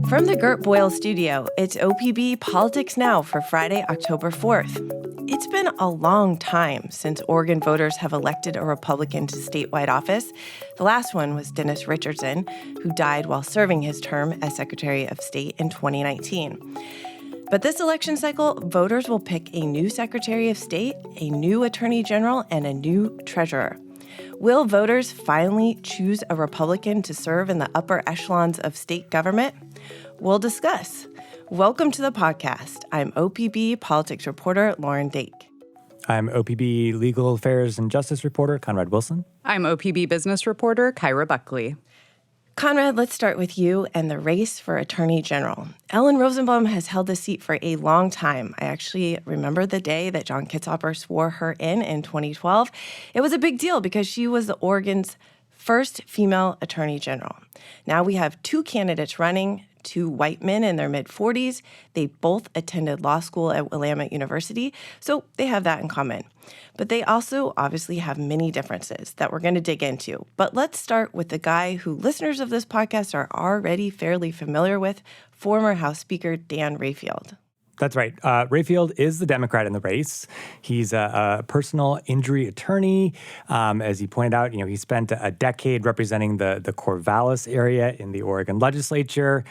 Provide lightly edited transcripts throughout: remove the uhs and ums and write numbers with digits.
From the Gert Boyle studio, it's OPB Politics Now for Friday, October 4th. It's been a long time since Oregon voters have elected a Republican to statewide office. The last one was Dennis Richardson, who died while serving his term as Secretary of State in 2019. But this election cycle, voters will pick a new Secretary of State, a new Attorney General, and a new Treasurer. Will voters finally choose a Republican to serve in the upper echelons of state government? We'll discuss. Welcome to the podcast. I'm OPB Politics reporter Lauren Dake. I'm OPB Legal Affairs and Justice reporter Conrad Wilson. I'm OPB Business reporter Kyra Buckley. Conrad, let's start with you and the race for Attorney General. Ellen Rosenblum has held the seat for a long time. I actually remember the day that John Kitzhaber swore her in 2012. It was a big deal because she was the Oregon's first female Attorney General. Now we have two candidates running, two white men in their mid-40s. They both attended law school at Willamette University, so they have that in common. But they also obviously have many differences that we're going to dig into. But let's start with the guy who listeners of this podcast are already fairly familiar with, former House Speaker Dan Rayfield. That's right. Rayfield is the Democrat in the race. He's a personal injury attorney. As he pointed out, he spent a decade representing the Corvallis area in the Oregon legislature.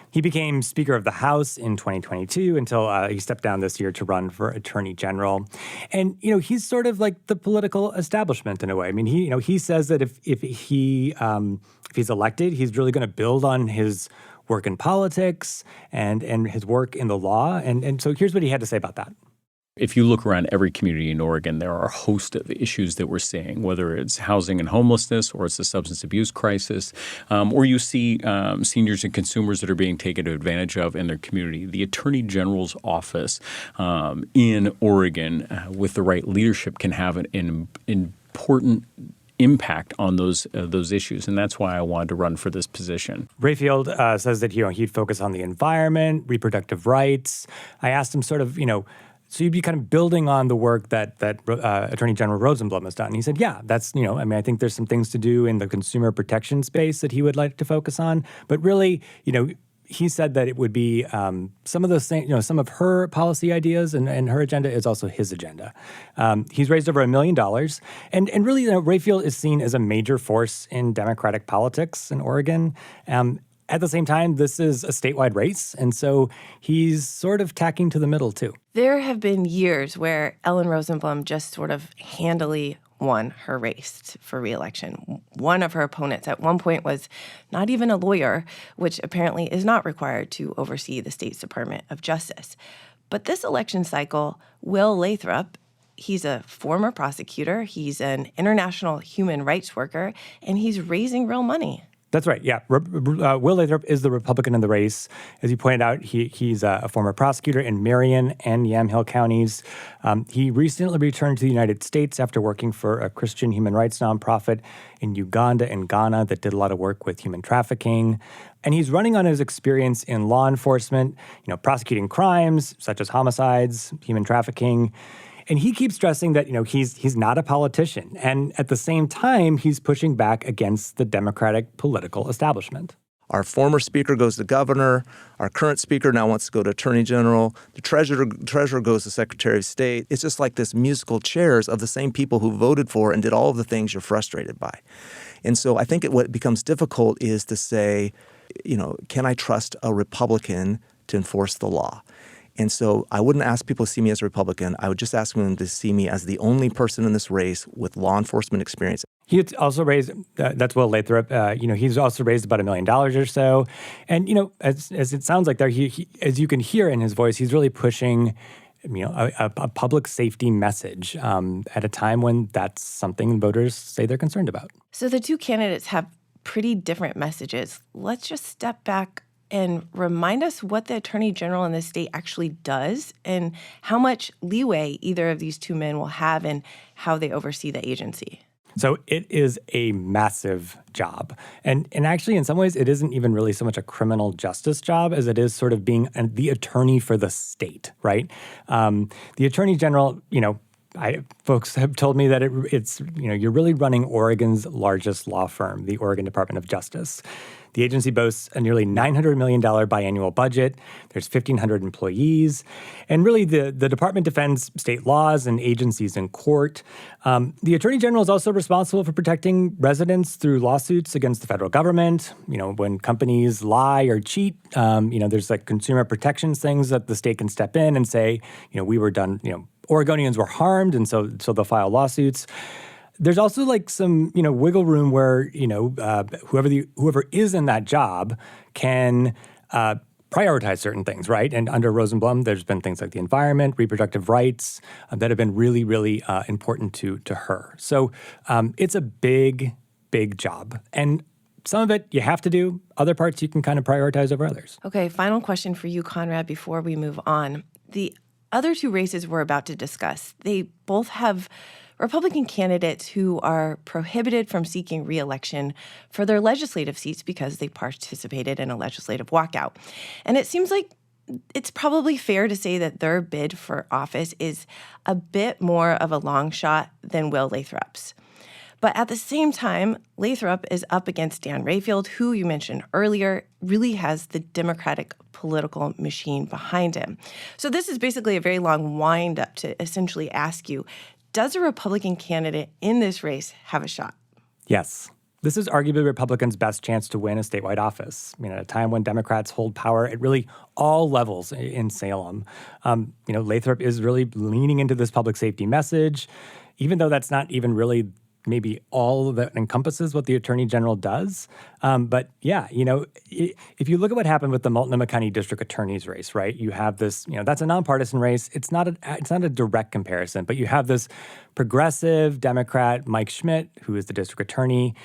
He became Speaker of the House in 2022 until he stepped down this year to run for Attorney General. And, he's sort of like the political establishment in a way. I mean, he says that if he's elected, he's really going to build on his work in politics and his work in the law. And so here's what he had to say about that. If you look around every community in Oregon, there are a host of issues that we're seeing, whether it's housing and homelessness or it's the substance abuse crisis, or you see seniors and consumers that are being taken advantage of in their community. The Attorney General's office in Oregon, with the right leadership, can have an important impact on those issues, and that's why I wanted to run for this position. Rayfield says that he'd focus on the environment, reproductive rights. I asked him sort of, so you'd be kind of building on the work that Attorney General Rosenblum has done. And he said, yeah, that's, I think there's some things to do in the consumer protection space that he would like to focus on. But really, he said that it would be some of those things, some of her policy ideas and her agenda is also his agenda. He's raised over $1 million. And really, Rayfield is seen as a major force in Democratic politics in Oregon. At the same time, this is a statewide race, and so he's sort of tacking to the middle, too. There have been years where Ellen Rosenblum just sort of handily won her race for re-election. One of her opponents at one point was not even a lawyer, which apparently is not required to oversee the state's Department of Justice. But this election cycle, Will Lathrop, he's a former prosecutor, he's an international human rights worker, and he's raising real money. That's right, yeah. Will Lathrop is the Republican in the race. As you pointed out, he's a former prosecutor in Marion and Yamhill counties. He recently returned to the United States after working for a Christian human rights nonprofit in Uganda and Ghana that did a lot of work with human trafficking. And he's running on his experience in law enforcement, prosecuting crimes such as homicides, human trafficking. And he keeps stressing that, he's not a politician. And at the same time, he's pushing back against the Democratic political establishment. Our former speaker goes to governor. Our current speaker now wants to go to attorney general. The treasurer goes to secretary of state. It's just like this musical chairs of the same people who voted for and did all of the things you're frustrated by. And so I think what becomes difficult is to say, can I trust a Republican to enforce the law? And so I wouldn't ask people to see me as a Republican. I would just ask them to see me as the only person in this race with law enforcement experience. He also raised, that's Will Lathrop, he's also raised about $1 million or so. And, as it sounds like there, he as you can hear in his voice, he's really pushing, a public safety message at a time when that's something voters say they're concerned about. So the two candidates have pretty different messages. Let's just step back and remind us what the Attorney General in the state actually does and how much leeway either of these two men will have in how they oversee the agency. So it is a massive job. And actually, in some ways, it isn't even really so much a criminal justice job as it is sort of being the attorney for the state, right? The Attorney General, folks have told me that it's you're really running Oregon's largest law firm, the Oregon Department of Justice. The agency boasts a nearly $900 million biannual budget. There's 1,500 employees. And really, the department defends state laws and agencies in court. The Attorney General is also responsible for protecting residents through lawsuits against the federal government. When companies lie or cheat, there's like consumer protections things that the state can step in and say, we were done, Oregonians were harmed, and so they'll file lawsuits. There's also like some, wiggle room where, whoever is in that job can prioritize certain things, right? And under Rosenblum, there's been things like the environment, reproductive rights that have been really, really important to her. So it's a big, big job. And some of it you have to do. Other parts you can kind of prioritize over others. Okay, final question for you, Conrad, before we move on. The other two races we're about to discuss, they both have Republican candidates who are prohibited from seeking re-election for their legislative seats because they participated in a legislative walkout. And it seems like it's probably fair to say that their bid for office is a bit more of a long shot than Will Lathrop's. But at the same time, Lathrop is up against Dan Rayfield, who you mentioned earlier really has the Democratic political machine behind him. So this is basically a very long wind-up to essentially ask you, does a Republican candidate in this race have a shot? Yes. This is arguably Republicans' best chance to win a statewide office. At a time when Democrats hold power at really all levels in Salem. Lathrop is really leaning into this public safety message, even though that's not even really maybe all that encompasses what the Attorney General does. But yeah, if you look at what happened with the Multnomah County District Attorney's race, right? You have this, that's a nonpartisan race. It's not a direct comparison, but you have this progressive Democrat, Mike Schmidt, who is the district attorney,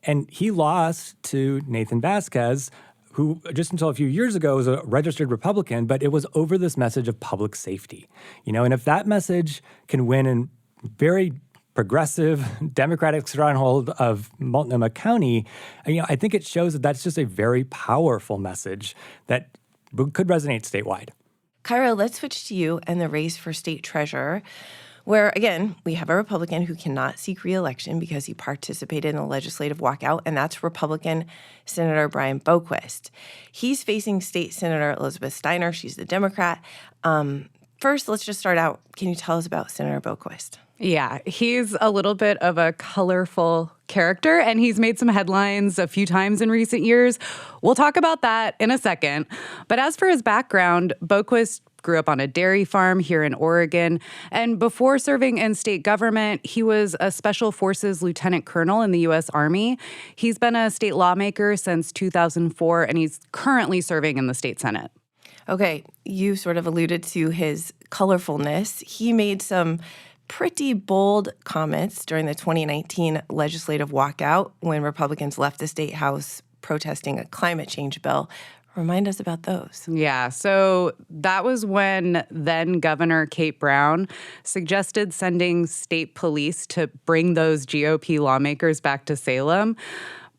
and he lost to Nathan Vasquez, who just until a few years ago was a registered Republican, but it was over this message of public safety, and if that message can win in very progressive Democratic stronghold of Multnomah County, I think it shows that that's just a very powerful message that could resonate statewide. Kyra, let's switch to you and the race for state treasurer, where, again, we have a Republican who cannot seek re-election because he participated in a legislative walkout, and that's Republican Senator Brian Boquist. He's facing State Senator Elizabeth Steiner. She's the Democrat. First, let's just start out. Can you tell us about Senator Boquist? Yeah, he's a little bit of a colorful character, and he's made some headlines a few times in recent years. We'll talk about that in a second. But as for his background, Boquist grew up on a dairy farm here in Oregon, and before serving in state government, he was a Special Forces lieutenant colonel in the U.S. Army. He's been a state lawmaker since 2004, and he's currently serving in the state Senate. Okay, you sort of alluded to his colorfulness. He made some pretty bold comments during the 2019 legislative walkout when Republicans left the state house protesting a climate change bill. Remind us about those. Yeah, so that was when then Governor Kate Brown suggested sending state police to bring those GOP lawmakers back to Salem.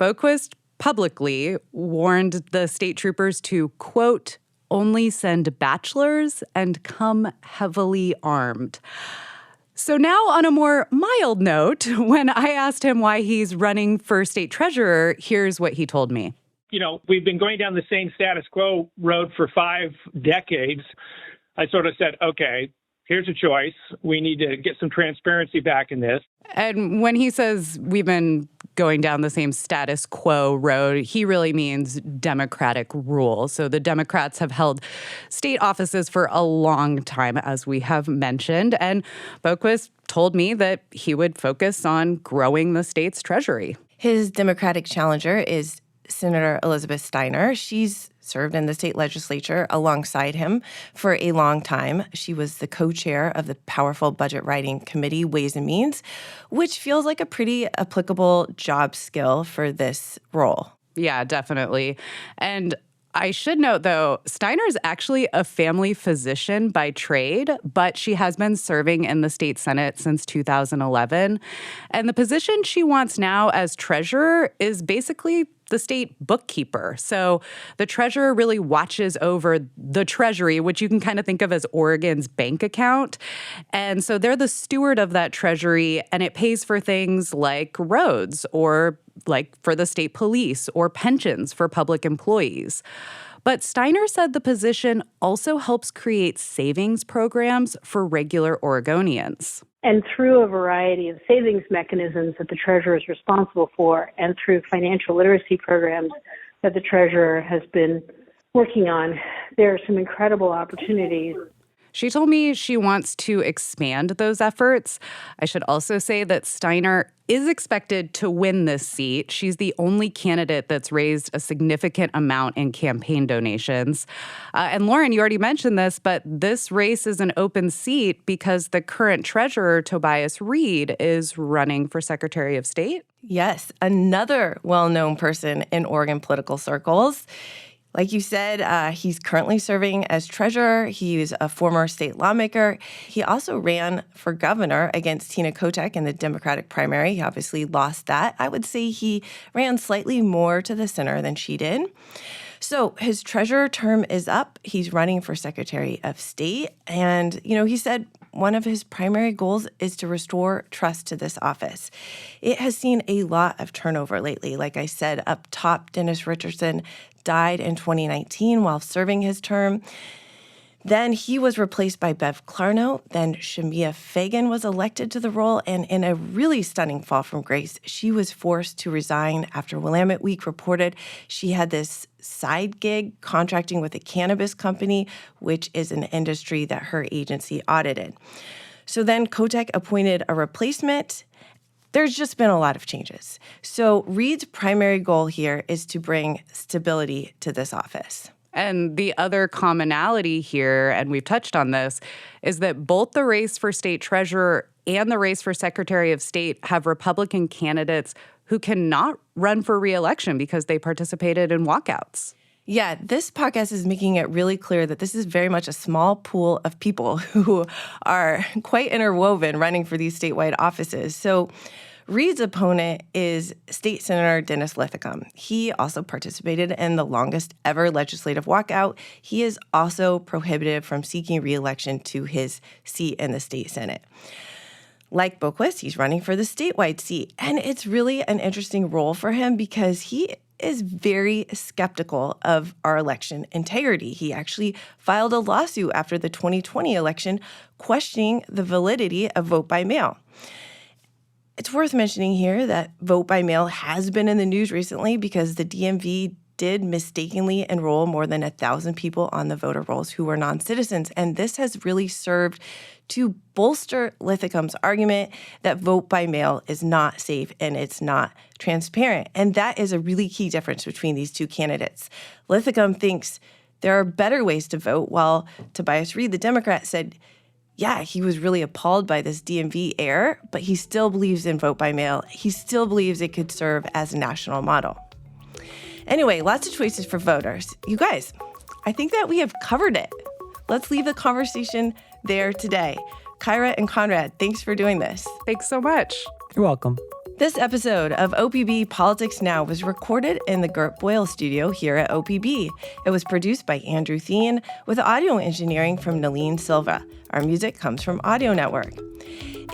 Boquist publicly warned the state troopers to, quote, only send bachelors and come heavily armed. So now on a more mild note, when I asked him why he's running for state treasurer, here's what he told me. We've been going down the same status quo road for 5 decades. I sort of said, okay, here's a choice. We need to get some transparency back in this. And when he says we've been going down the same status quo road, he really means democratic rule. So the Democrats have held state offices for a long time, as we have mentioned. And Boquist told me that he would focus on growing the state's treasury. His Democratic challenger is Senator Elizabeth Steiner. She's served in the state legislature alongside him for a long time. She was the co-chair of the powerful budget writing committee, Ways and Means, which feels like a pretty applicable job skill for this role. Yeah, definitely. And I should note, though, Steiner's actually a family physician by trade, but she has been serving in the state Senate since 2011. And the position she wants now as treasurer is basically the state bookkeeper. So the treasurer really watches over the treasury, which you can kind of think of as Oregon's bank account. And so they're the steward of that treasury, and it pays for things like roads or like for the state police or pensions for public employees. But Steiner said the position also helps create savings programs for regular Oregonians. And through a variety of savings mechanisms that the treasurer is responsible for, and through financial literacy programs that the treasurer has been working on, there are some incredible opportunities. She told me she wants to expand those efforts. I should also say that Steiner is expected to win this seat. She's the only candidate that's raised a significant amount in campaign donations. And Lauren, you already mentioned this, but this race is an open seat because the current treasurer, Tobias Reed, is running for Secretary of State. Yes, another well-known person in Oregon political circles. Like you said, he's currently serving as treasurer. He's a former state lawmaker. He also ran for governor against Tina Kotek in the Democratic primary. He obviously lost that. I would say he ran slightly more to the center than she did. So his treasurer term is up. He's running for Secretary of State. And, he said one of his primary goals is to restore trust to this office. It has seen a lot of turnover lately. Like I said, up top, Dennis Richardson died in 2019 while serving his term. Then he was replaced by Bev Clarno. Then Shamia Fagan was elected to the role. And in a really stunning fall from grace, she was forced to resign after Willamette Week reported she had this side gig contracting with a cannabis company, which is an industry that her agency audited. So then Kotek appointed a replacement. There's just been a lot of changes. So Reed's primary goal here is to bring stability to this office. And the other commonality here, and we've touched on this, is that both the race for state treasurer and the race for Secretary of State have Republican candidates who cannot run for re-election because they participated in walkouts. Yeah, this podcast is making it really clear that this is very much a small pool of people who are quite interwoven running for these statewide offices. So Reed's opponent is State Senator Dennis Lithicum. He also participated in the longest ever legislative walkout. He is also prohibited from seeking re-election to his seat in the state Senate. Like Boquist, he's running for the statewide seat. And it's really an interesting role for him because he is very skeptical of our election integrity. He actually filed a lawsuit after the 2020 election questioning the validity of vote by mail. It's worth mentioning here that vote by mail has been in the news recently because the DMV did mistakenly enroll more than 1,000 people on the voter rolls who were non-citizens. And this has really served to bolster Lithicum's argument that vote by mail is not safe and it's not transparent. And that is a really key difference between these two candidates. Lithicum thinks there are better ways to vote, while Tobias Reed, the Democrat, said, yeah, he was really appalled by this DMV error, but he still believes in vote by mail. He still believes it could serve as a national model. Anyway, lots of choices for voters. You guys, I think that we have covered it. Let's leave the conversation there today. Kyra and Conrad, thanks for doing this. Thanks so much. You're welcome. This episode of OPB Politics Now was recorded in the Gert Boyle studio here at OPB. It was produced by Andrew Thien with audio engineering from Nalene Silva. Our music comes from Audio Network.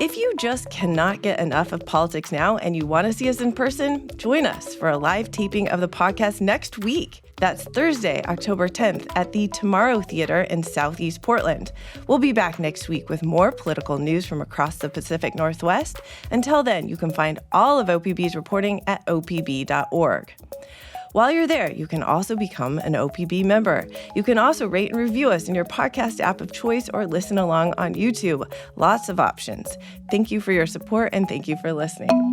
If you just cannot get enough of Politics Now and you want to see us in person, join us for a live taping of the podcast next week. That's Thursday, October 10th at the Tomorrow Theater in Southeast Portland. We'll be back next week with more political news from across the Pacific Northwest. Until then, you can find all of OPB's reporting at opb.org. While you're there, you can also become an OPB member. You can also rate and review us in your podcast app of choice or listen along on YouTube. Lots of options. Thank you for your support and thank you for listening.